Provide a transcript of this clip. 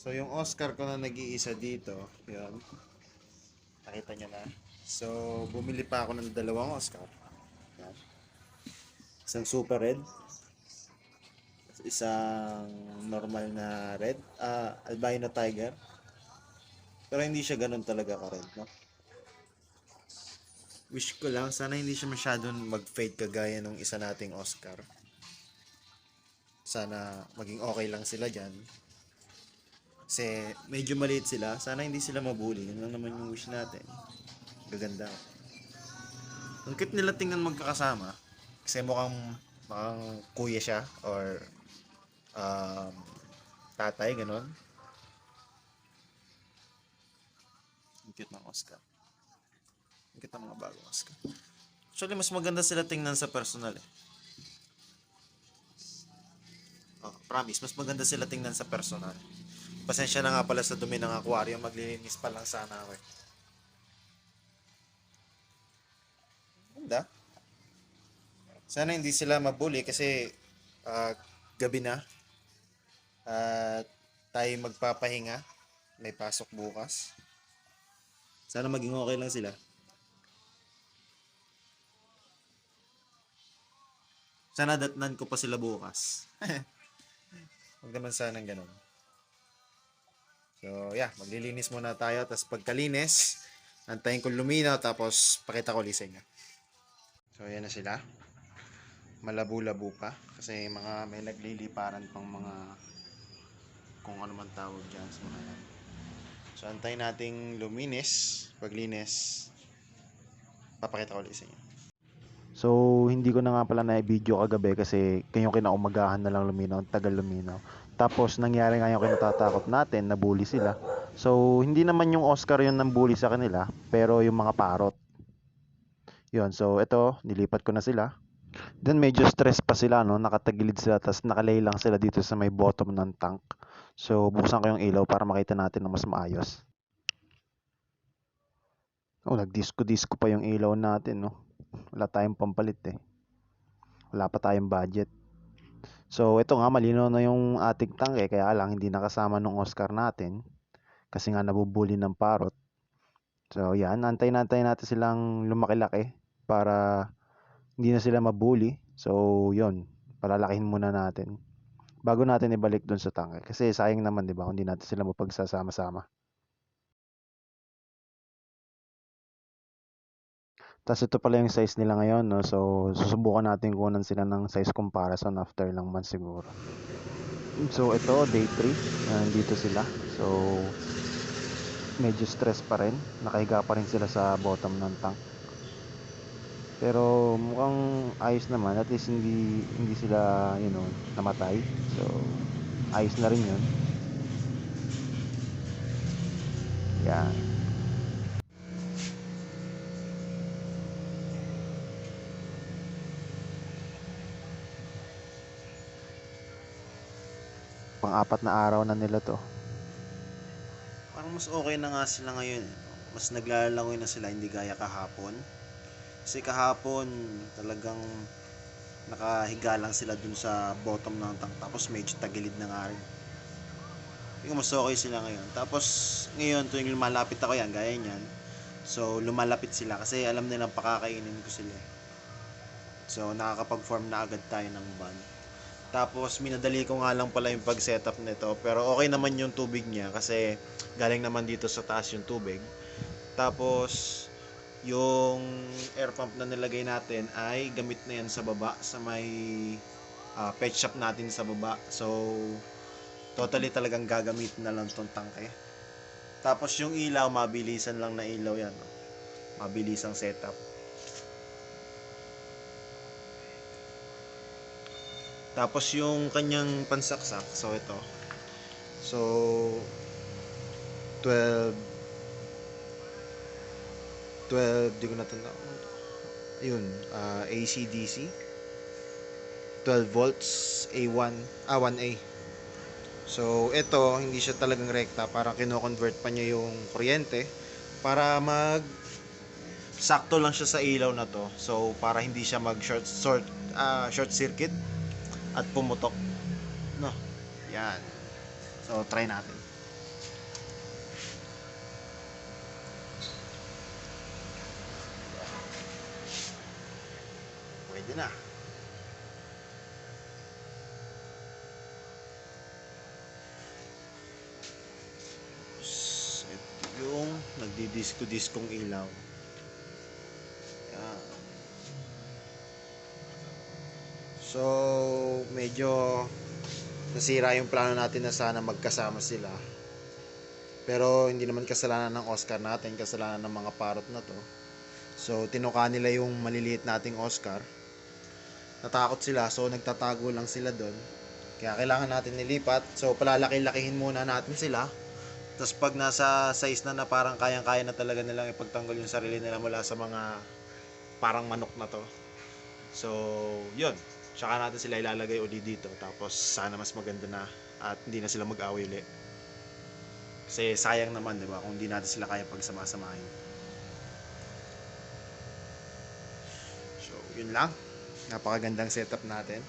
So, yung Oscar ko na nag-iisa dito, yun, nakita nyo na. So, bumili pa ako ng dalawang Oscar. Yan. Isang super red, isang normal na red, albino tiger. Pero hindi siya ganun talaga ka-red, no? Wish ko lang, sana hindi siya masyadong mag-fade kagaya nung isa nating Oscar. Sana maging okay lang sila dyan. Kasi medyo maliit sila. Sana hindi sila mabuli. Yun lang naman yung wish natin. Gaganda. Ang cute nila tingnan magkakasama. Kasi mukhang kuya siya or um, tatay, ganun. Ang cute ng Oscar. Ang cute ng mga bagong Oscar. Actually, mas maganda sila tingnan sa personal eh. Oh, promise, mas maganda sila tingnan sa personal. Pasensya na nga pala sa dumi ng aquarium. Maglilinis pa lang sana ako eh. Ganda. Sana hindi sila mabuli kasi ah, gabi na at tayo magpapahinga. May pasok bukas. Sana maging okay lang sila. Sana datnan ko pa sila bukas. Huwag naman sanang ganun. So, yeah, maglilinis muna tayo. Tapos pagkalinis, antayin ko luminaw. Tapos pakita ko ulit sa inyo. So, yan na sila. Malabo-labo pa. Kasi may nagliliparan pang mga kung ano man tawag dyan sa mga yan. So, antayin nating luminis. Paglinis, papakita ko ulit sa inyo. So, hindi ko na nga pala na-video kagabi kasi kayong kinaumagahan na lang luminaw, tagal luminaw. Tapos, nangyari nga yung kinatatakot natin, nabully sila. So, hindi naman yung Oscar yun nang bully sa kanila, pero yung mga parot. Yun, so ito, nilipat ko na sila. Then medyo stress pa sila, no? Nakatagilid sila, tapos nakalay lang sila dito sa may bottom ng tank. So, buksan ko yung ilaw para makita natin ng mas maayos. Oh, nagdisco-disco pa yung ilaw natin, no? Wala tayong pampalit eh. Wala pa tayong budget. So, ito nga, malinaw na yung ating tank eh. Kaya lang, hindi nakasama nung Oscar natin. Kasi nga nabubuli ng parot. So, yan. Antay-antay natin silang lumaki-laki para hindi na sila mabuli. So, yon, palalakihin muna natin bago natin ibalik dun sa tanke. Kasi sayang naman, di ba, kung hindi natin sila mapagsasama-sama. Tapos ito pala yung size nila ngayon, no? So, susubukan natin kunan sila ng size comparison after lang months siguro. So, ito, day 3. Nandito sila. So, medyo stress pa rin. Nakahiga pa rin sila sa bottom ng tank. Pero mukhang ayos naman. At least hindi sila, namatay. So, ayos na rin yun. Yan. Pang-apat na araw na nila to. Parang mas okay na nga sila ngayon. Mas naglalangoy na sila, hindi gaya kahapon. Kasi kahapon talagang nakahiga lang sila dun sa bottom ng tank. Tapos medyo tagilid na nga rin. Yung mas okay sila ngayon. Tapos ngayon tuwing lumalapit ako yan, gaya niyan. So lumalapit sila kasi alam nilang pakakainin ko sila. So nakakapag-form na agad tayo ng bond. Tapos minadali ko nga lang pala yung pag-setup nito. Pero okay naman yung tubig niya kasi galing naman dito sa taas yung tubig. Tapos yung air pump na nilagay natin ay gamit na yan sa baba sa may pet shop natin sa baba. So totally talagang gagamit na lang tong tangke. Tapos yung ilaw, mabilisan lang na ilaw yan. Mabilisang setup. Tapos yung kanyang pansaksak, so ito. So 12 di ko natanda. Ayun, AC/DC 12 volts A1 1A. So ito, hindi siya talagang rekta, parang kino-convert pa niya yung kuryente para sakto lang siya sa ilaw na to. So para hindi siya short circuit at pumutok, no. Yan. So try natin. Pwede na. Ito yung nagdi-disco-discong ilaw. Yan. So, medyo nasira yung plano natin na sana magkasama sila. Pero hindi naman kasalanan ng Oscar natin, kasalanan ng mga parot na to. So, tinuka nila yung maliliit nating Oscar. Natakot sila, so nagtatago lang sila doon. Kaya kailangan natin nilipat. So, palalaki-lakihin muna natin sila. Tapos pag nasa size na parang kayang-kaya na talaga nilang ipagtanggol yung sarili nila mula sa mga parang manok na to. So, yun. Tsaka natin sila ilalagay uli dito. Tapos, sana mas maganda na at hindi na sila mag-away ulit. Kasi sayang naman, di ba? Kung hindi natin sila kaya pagsama-samahin. So, yun lang. Napakagandang setup natin.